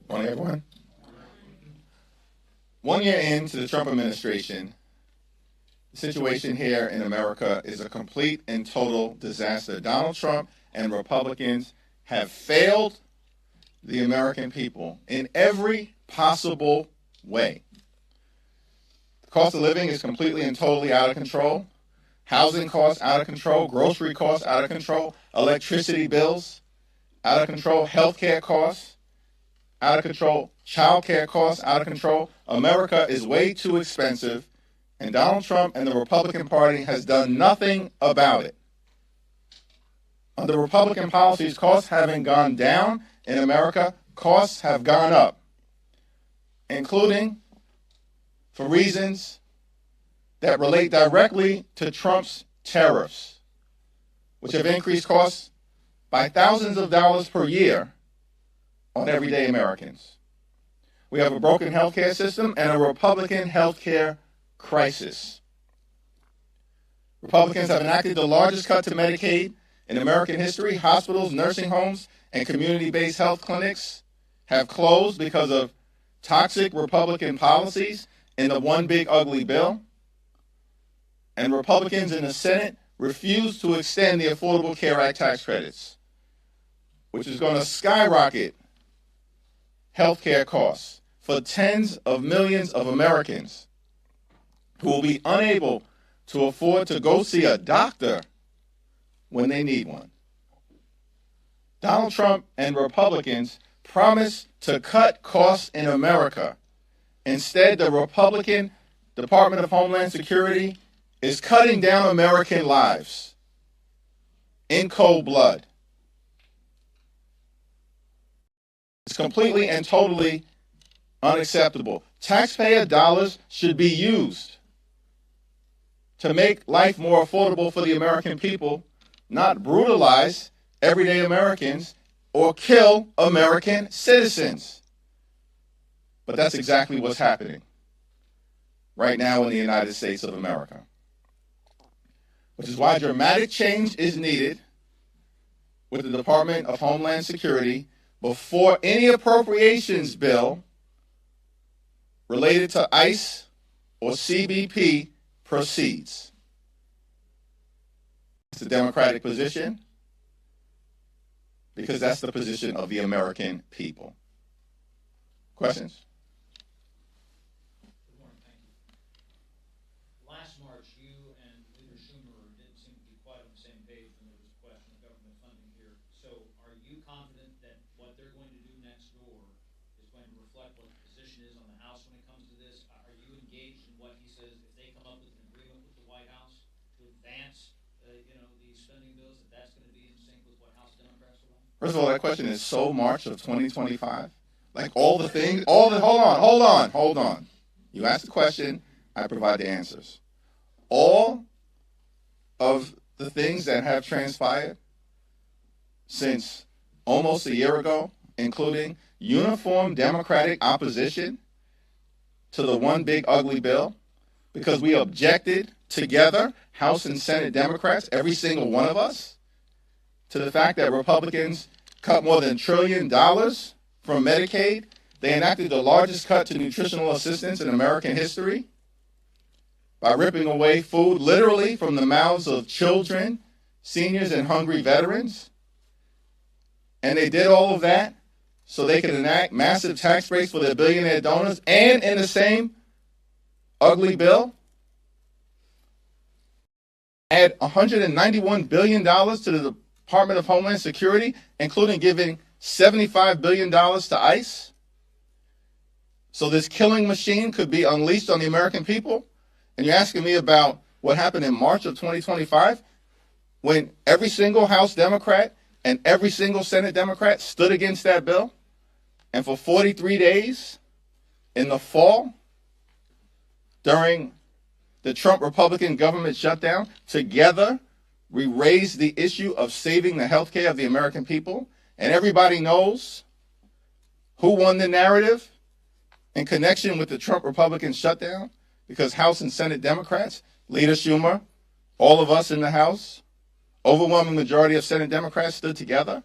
Morning, everyone. 1 year into the Trump administration, the situation here in America is a complete and total disaster. Donald Trump and Republicans have failed the American people in every possible way. The cost of living is completely and totally out of control. Housing costs out of control. Grocery costs out of control. Electricity bills out of control. Healthcare costs out of control. Child care costs out of control. America is way too expensive, and Donald Trump and the Republican Party has done nothing about it. Under Republican policies, costs haven't gone down in America, costs have gone up, including for reasons that relate directly to Trump's tariffs, which have increased costs by thousands of dollars per year on everyday Americans. We have a broken healthcare system and a Republican healthcare crisis. Republicans have enacted the largest cut to Medicaid in American history. Hospitals, nursing homes, and community-based health clinics have closed because of toxic Republican policies in the one big ugly bill. And Republicans in the Senate refuse to extend the Affordable Care Act tax credits, which is going to skyrocket health care costs for tens of millions of Americans who will be unable to afford to go see a doctor when they need one. Donald Trump and Republicans promised to cut costs in America. Instead, the Republican Department of Homeland Security is cutting down American lives in cold blood. It's completely and totally unacceptable. Taxpayer dollars should be used to make life more affordable for the American people, not brutalize everyday Americans or kill American citizens. But that's exactly what's happening right now in the United States of America, which is why dramatic change is needed with the Department of Homeland Security before any appropriations bill related to ICE or CBP proceeds. It's a Democratic position because that's the position of the American people. Questions? Good morning, thank you. Last March, you and Leader Schumer didn't seem to be quite on the same page when there was a question of government funding here. So are you confident that what they're going to do next door is going to reflect what the position is on the House when it comes to this? Are you engaged in what he says if they come up with an agreement with the White House to advance, these spending bills, that that's going to be in sync with what House Democrats will want? First of all, that question is so March of 2025. Like hold on. You ask the question, I provide the answers. All of the things that have transpired since almost a year ago, including uniform Democratic opposition to the one big ugly bill, because we objected together, House and Senate Democrats, every single one of us, to the fact that Republicans cut more than $1 trillion from Medicaid. They enacted the largest cut to nutritional assistance in American history by ripping away food literally from the mouths of children, seniors, and hungry veterans. And they did all of that so they could enact massive tax breaks for their billionaire donors, and in the same ugly bill, add $191 billion to the Department of Homeland Security, including giving $75 billion to ICE. So this killing machine could be unleashed on the American people. And you're asking me about what happened in March of 2025, when every single House Democrat and every single Senate Democrat stood against that bill. And for 43 days in the fall, during the Trump Republican government shutdown, together we raised the issue of saving the health care of the American people. And everybody knows who won the narrative in connection with the Trump Republican shutdown, because House and Senate Democrats, Leader Schumer, all of us in the House, overwhelming majority of Senate Democrats stood together.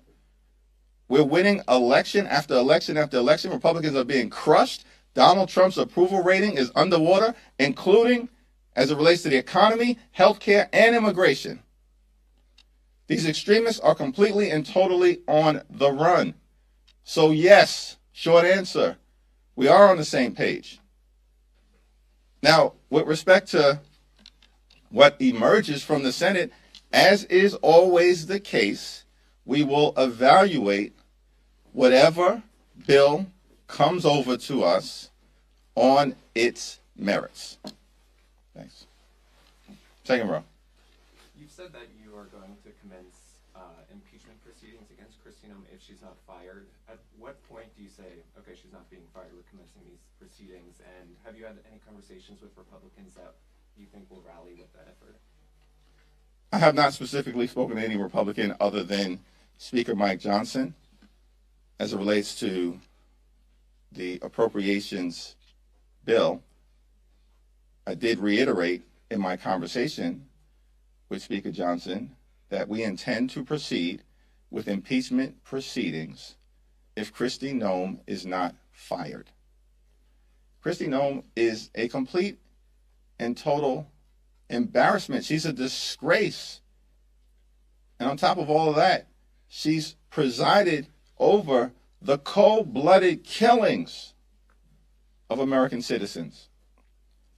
We're winning election after election after election. Republicans are being crushed. Donald Trump's approval rating is underwater, including as it relates to the economy, healthcare, and immigration. These extremists are completely and totally on the run. So yes, short answer, we are on the same page. Now, with respect to what emerges from the Senate, as is always the case, we will evaluate whatever bill comes over to us on its merits. Thanks. Second row. You've said that you are going to commence impeachment proceedings against Kristi Noem if she's not fired. At what point do you say, okay, she's not being fired, we're commencing these proceedings? And have you had any conversations with Republicans that you think will rally with that effort? I have not specifically spoken to any Republican other than Speaker Mike Johnson as it relates to the appropriations bill. I did reiterate in my conversation with Speaker Johnson that we intend to proceed with impeachment proceedings if Kristi Noem is not fired. Kristi Noem is a complete and total embarrassment. She's a disgrace. And on top of all of that, she's presided over the cold-blooded killings of American citizens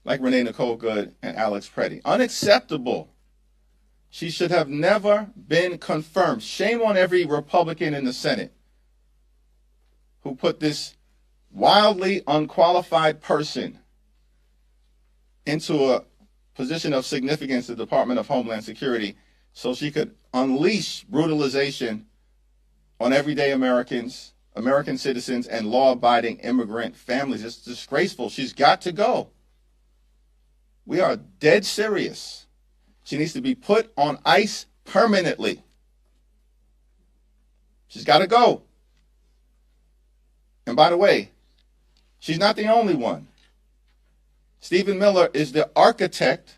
like Renee Nicole Good and Alex Preddy. Unacceptable. She should have never been confirmed. Shame on every Republican in the Senate who put this wildly unqualified person into a position of significance in the Department of Homeland Security so she could unleash brutalization on everyday Americans, American citizens, and law-abiding immigrant families. It's disgraceful. She's got to go. We are dead serious. She needs to be put on ice permanently. She's got to go. And by the way, she's not the only one. Stephen Miller is the architect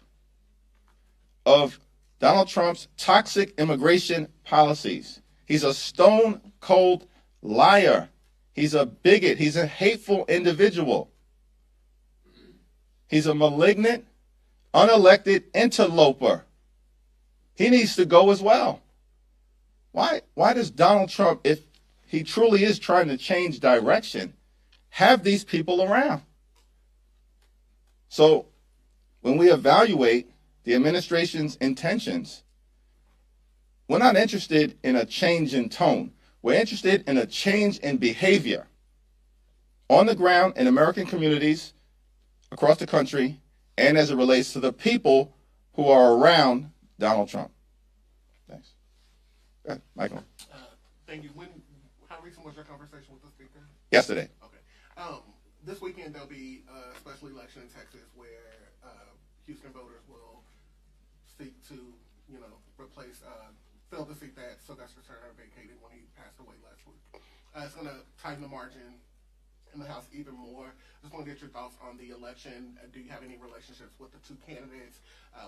of Donald Trump's toxic immigration policies. He's a stone-cold liar. He's a bigot. He's a hateful individual. He's a malignant, unelected interloper. He needs to go as well. Why does Donald Trump, if he truly is trying to change direction, have these people around? So when we evaluate the administration's intentions, we're not interested in a change in tone. We're interested in a change in behavior on the ground in American communities across the country and as it relates to the people who are around Donald Trump. Thanks. Go ahead, Michael. Thank you. How recent was your conversation with the speaker? Yesterday. Okay. This weekend there'll be a special election in Texas where Houston voters will seek to, replace, fill the seat that Sylvester Turner vacated when he passed away last week. It's going to tighten the margin in the House even more. Just want to get your thoughts on the election. Do you have any relationships with the two candidates?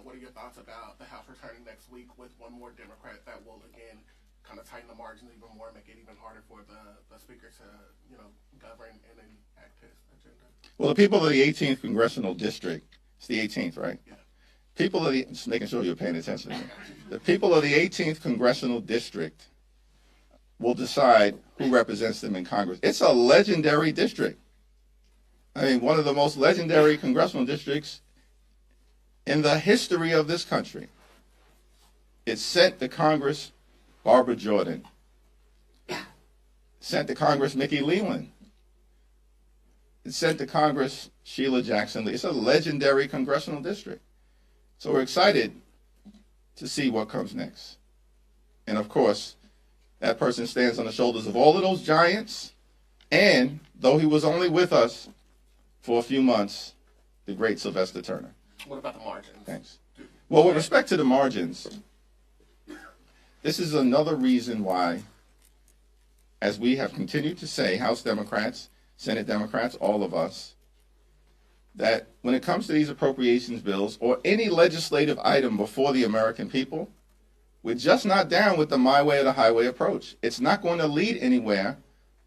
What are your thoughts about the House returning next week with one more Democrat that will, again, kind of tighten the margins even more, make it even harder for the speaker to, govern and enact his agenda? Well, the people of the 18th Congressional District, it's the 18th, right? Yeah. People of the, just making sure you're paying attention to me. The people of the 18th Congressional District will decide who represents them in Congress. It's a legendary district. I mean, one of the most legendary congressional districts in the history of this country. It sent to Congress Barbara Jordan. Sent to Congress Mickey Leland. It sent to Congress Sheila Jackson Lee. It's a legendary congressional district. So we're excited to see what comes next. And of course, that person stands on the shoulders of all of those giants. And though he was only with us for a few months, the great Sylvester Turner. What about the margins? Thanks. Well, with respect to the margins, this is another reason why, as we have continued to say, House Democrats, Senate Democrats, all of us, that when it comes to these appropriations bills or any legislative item before the American people, we're just not down with the my way or the highway approach. It's not going to lead anywhere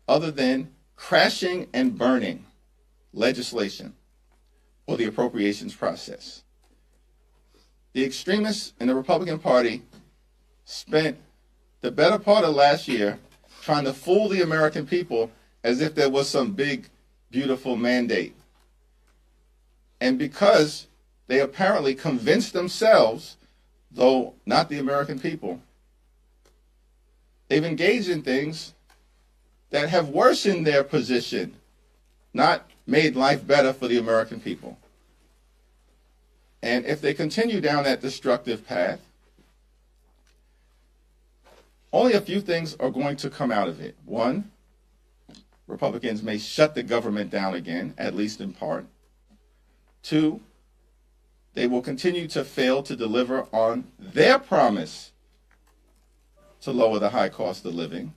other than crashing and burning legislation or the appropriations process. The extremists in the Republican Party spent the better part of last year trying to fool the American people as if there was some big, beautiful mandate. And because they apparently convinced themselves, though not the American people, they've engaged in things that have worsened their position, not made life better for the American people. And if they continue down that destructive path, only a few things are going to come out of it. One, Republicans may shut the government down again, at least in part. Two, they will continue to fail to deliver on their promise to lower the high cost of living.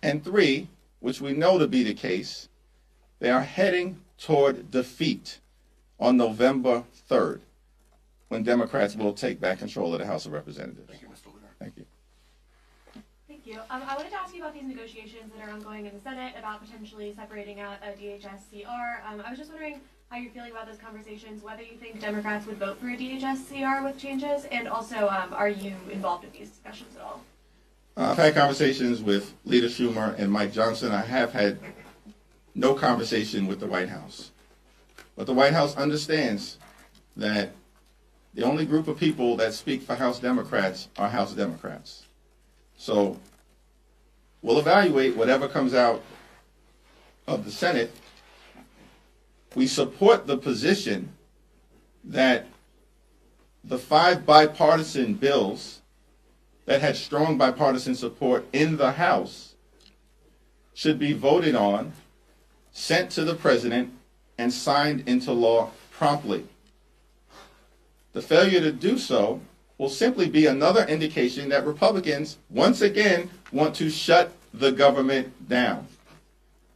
And three, which we know to be the case, they are heading toward defeat on November 3rd, when Democrats will take back control of the House of Representatives. Thank you, Mr. Leader. Thank you. Thank you. I wanted to ask you about these negotiations that are ongoing in the Senate about potentially separating out a DHS-CR. I was just wondering how you're feeling about those conversations, whether you think Democrats would vote for a DHS-CR with changes, and also, are you involved in these discussions at all? I've had conversations with Leader Schumer and Mike Johnson. I have had no conversation with the White House. But the White House understands that the only group of people that speak for House Democrats are House Democrats. So we'll evaluate whatever comes out of the Senate. We support the position that the 5 bipartisan bills that had strong bipartisan support in the House should be voted on, sent to the President, and signed into law promptly. The failure to do so will simply be another indication that Republicans, once again, want to shut the government down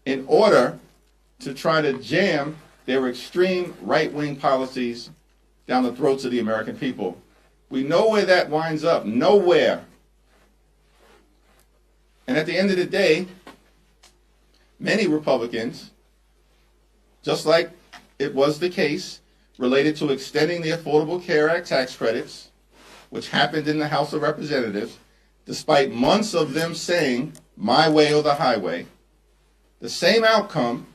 in order to try to jam their extreme right-wing policies down the throats of the American people. We know where that winds up, nowhere. And at the end of the day, many Republicans, just like it was the case related to extending the Affordable Care Act tax credits, which happened in the House of Representatives, despite months of them saying, my way or the highway, the same outcome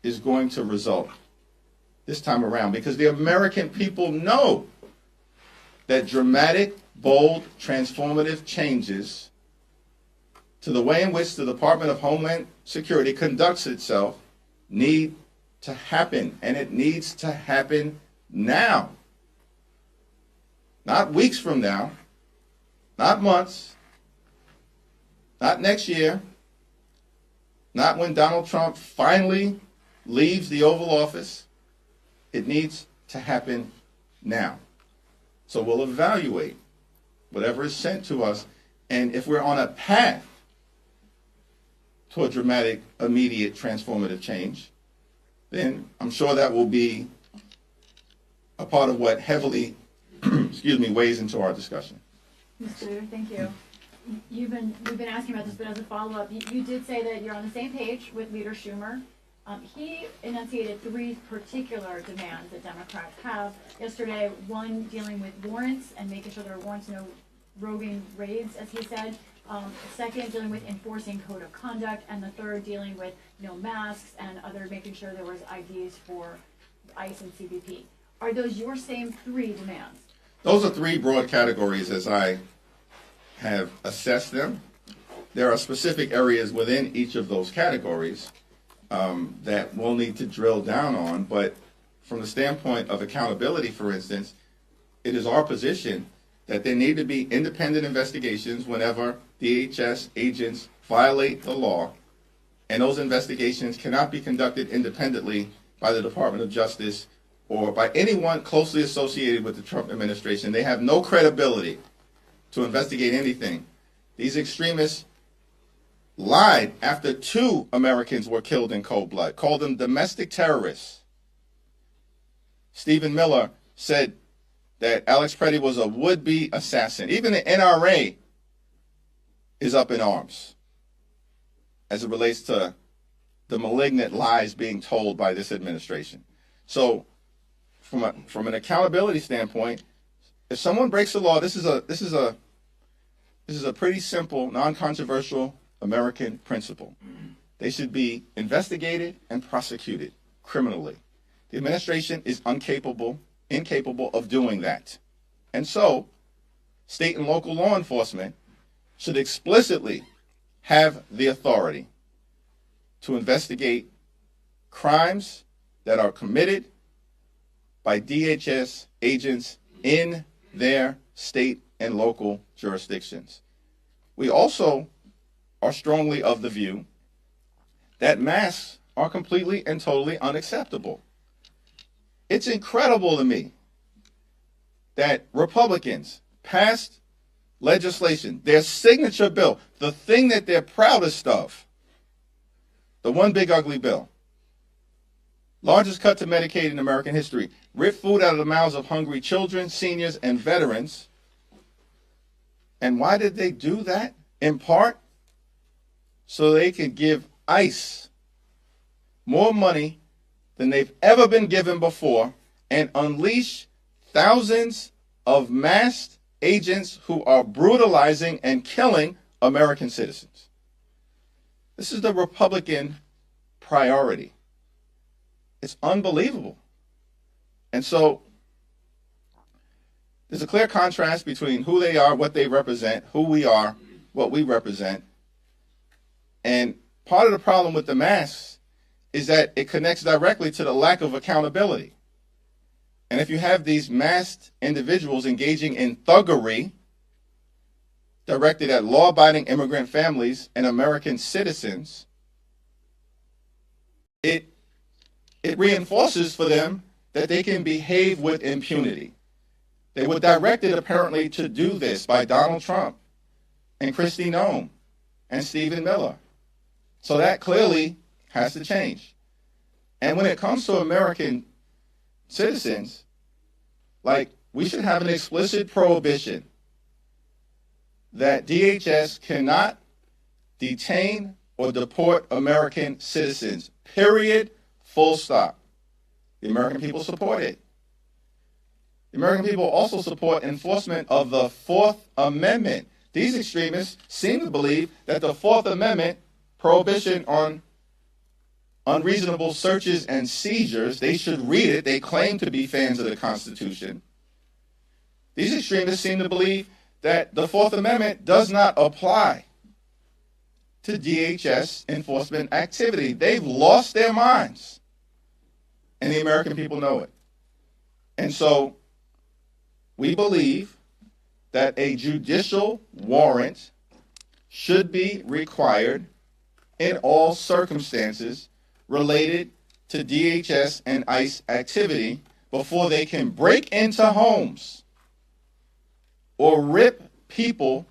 is going to result this time around, because the American people know that dramatic, bold, transformative changes to the way in which the Department of Homeland Security conducts itself need to happen, and it needs to happen now. Not weeks from now, not months, not next year, not when Donald Trump finally leaves the Oval Office. It needs to happen now. So we'll evaluate whatever is sent to us, and if we're on a path toward dramatic, immediate, transformative change, then I'm sure that will be a part of what heavily, weighs into our discussion. Mr. Leader, thank you. We've been asking about this, but as a follow-up, you did say that you're on the same page with Leader Schumer. He enunciated 3 particular demands that Democrats have. Yesterday, one dealing with warrants and making sure there are warrants, no roving raids, as he said. Second, dealing with enforcing code of conduct, and the third, dealing with no masks and other, making sure there was IDs for ICE and CBP. Are those your same 3 demands? Those are 3 broad categories as I have assessed them. There are specific areas within each of those categories that we'll need to drill down on, but from the standpoint of accountability, for instance, it is our position that there need to be independent investigations whenever DHS agents violate the law, and those investigations cannot be conducted independently by the Department of Justice or by anyone closely associated with the Trump administration. They have no credibility to investigate anything. These extremists lied after 2 Americans were killed in cold blood, called them domestic terrorists. Stephen Miller said that Alex Preddy was a would-be assassin. Even the NRA is up in arms as it relates to the malignant lies being told by this administration. So from an accountability standpoint, if someone breaks the law, this is a pretty simple, non-controversial American principle. They should be investigated and prosecuted criminally. The administration is incapable of doing that. And so, state and local law enforcement should explicitly have the authority to investigate crimes that are committed by DHS agents in their state and local jurisdictions. We also are strongly of the view that masks are completely and totally unacceptable. It's incredible to me that Republicans passed legislation, their signature bill, the thing that they're proudest of, the one big ugly bill, largest cut to Medicaid in American history, ripped food out of the mouths of hungry children, seniors, and veterans. And why did they do that? In part, so they could give ICE more money than they've ever been given before and unleash thousands of masked agents who are brutalizing and killing American citizens. This is the Republican priority. It's unbelievable. And so there's a clear contrast between who they are, what they represent, who we are, what we represent. And part of the problem with the masks is that it connects directly to the lack of accountability. And if you have these masked individuals engaging in thuggery directed at law-abiding immigrant families and American citizens, it reinforces for them that they can behave with impunity. They were directed apparently to do this by Donald Trump and Kristi Noem and Stephen Miller. So that clearly has to change. And when it comes to American citizens, like, we should have an explicit prohibition that DHS cannot detain or deport American citizens, period, full stop. The American people support it. The American people also support enforcement of the Fourth Amendment. These extremists seem to believe that the Fourth Amendment prohibition on unreasonable searches and seizures, they should read it. They claim to be fans of the Constitution. These extremists seem to believe that the Fourth Amendment does not apply to DHS enforcement activity. They've lost their minds, and the American people know it. And so we believe that a judicial warrant should be required in all circumstances related to DHS and ICE activity before they can break into homes or rip people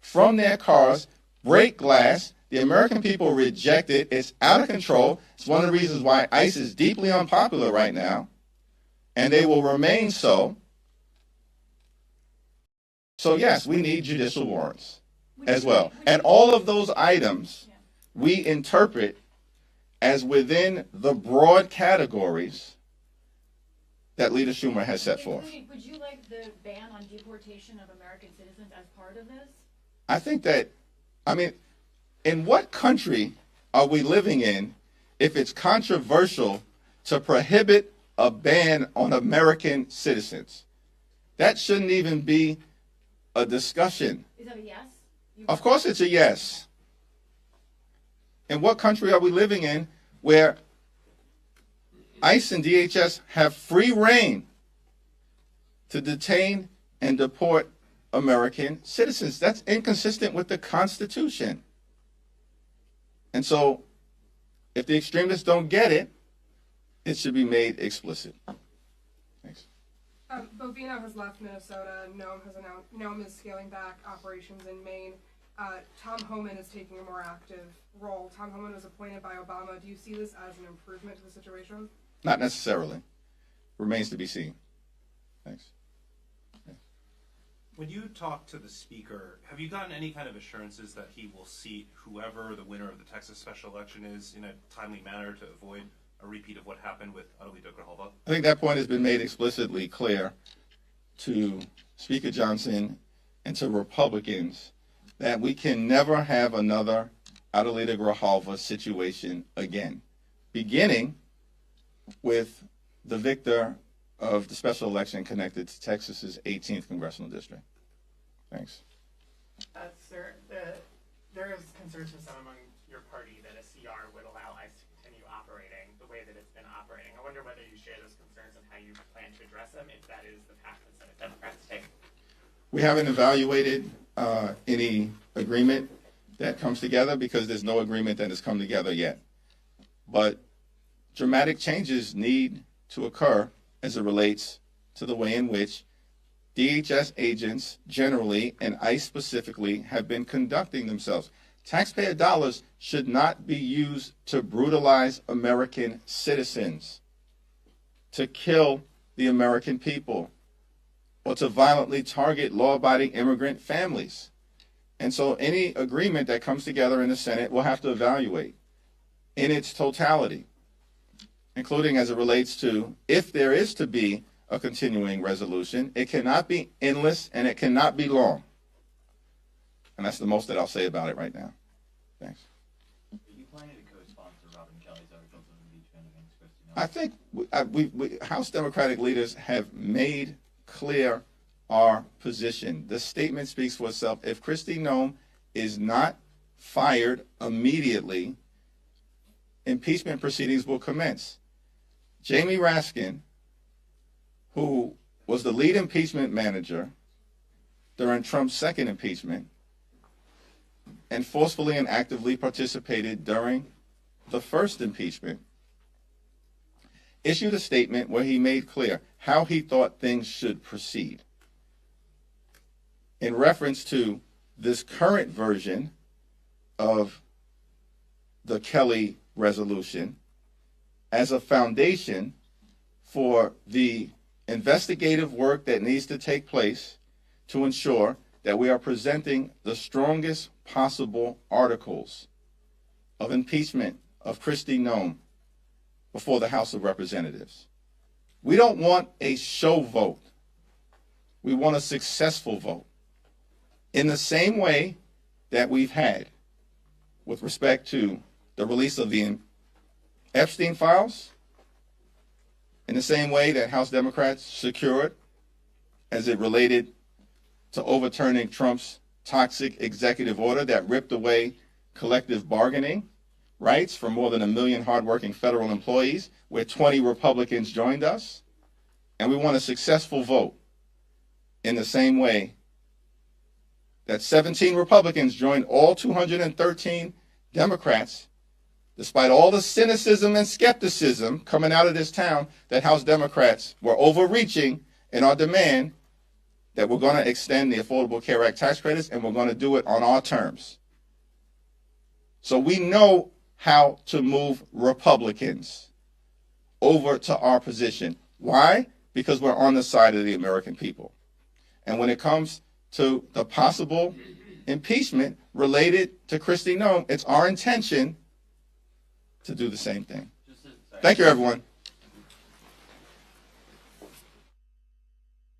from their cars, break glass. The American people reject it. It's out of control. It's one of the reasons why ICE is deeply unpopular right now, and they will remain so. So yes, we need judicial warrants as well. And all of those items we interpret as within the broad categories that Leader Schumer has set forth. Would you like the ban on deportation of American citizens as part of this? I think that, I mean, in what country are we living in if it's controversial to prohibit a ban on American citizens? That shouldn't even be a discussion. Is that a yes? Of course it's a yes. In what country are we living in where ICE and DHS have free reign to detain and deport American citizens? That's inconsistent with the Constitution. And so, if the extremists don't get it, it should be made explicit. Thanks. Bovino has left Minnesota. Noem is scaling back operations in Maine. Tom Homan is taking a more active role. Tom Homan was appointed by Obama. Do you see this as an improvement to the situation? Not necessarily. Remains to be seen. Thanks. When you talk to the speaker, have you gotten any kind of assurances that he will seat whoever the winner of the Texas special election is in a timely manner to avoid a repeat of what happened with Adelita Grijalva? I think that point has been made explicitly clear to Speaker Johnson and to Republicans that we can never have another Adelita Grijalva situation again, beginning with the victor of the special election connected to Texas's 18th congressional district. Thanks. Sir, there is consensus among your party that a CR would allow ICE to continue operating the way that it's been operating. I wonder whether you share those concerns and how you plan to address them, if that is the path that Senate Democrats take. We haven't evaluated any agreement that comes together because there's no agreement that has come together yet. But dramatic changes need to occur as it relates to the way in which DHS agents generally and ICE specifically have been conducting themselves. Taxpayer dollars should not be used to brutalize American citizens, to kill the American people, or to violently target law-abiding immigrant families. And so any agreement that comes together in the Senate will have to evaluate in its totality, including as it relates to if there is to be a continuing resolution, it cannot be endless and it cannot be long. And that's the most that I'll say about it right now. Thanks. Are you planning to co-sponsor Robin Kelly's articles of impeachment against Kristi Noem? I think House Democratic leaders have made clear our position. The statement speaks for itself. If Kristi Noem is not fired immediately, impeachment proceedings will commence. Jamie Raskin, who was the lead impeachment manager during Trump's second impeachment and forcefully and actively participated during the first impeachment, issued a statement where he made clear how he thought things should proceed in reference to this current version of the Kelly resolution as a foundation for the investigative work that needs to take place to ensure that we are presenting the strongest possible articles of impeachment of Kristi Noem before the House of Representatives. We don't want a show vote. We want a successful vote. In the same way that we've had with respect to the release of the Epstein files, in the same way that House Democrats secured as it related to overturning Trump's toxic executive order that ripped away collective bargaining rights for more than 1 million hardworking federal employees, where 20 Republicans joined us. And we want a successful vote in the same way that 17 Republicans joined all 213 Democrats, despite all the cynicism and skepticism coming out of this town that House Democrats were overreaching in our demand that we're going to extend the Affordable Care Act tax credits, and we're going to do it on our terms. So we know how to move Republicans over to our position. Why? Because we're on the side of the American people. And when it comes to the possible impeachment related to Kristi Noem, it's our intention to do the same thing. Thank you, everyone.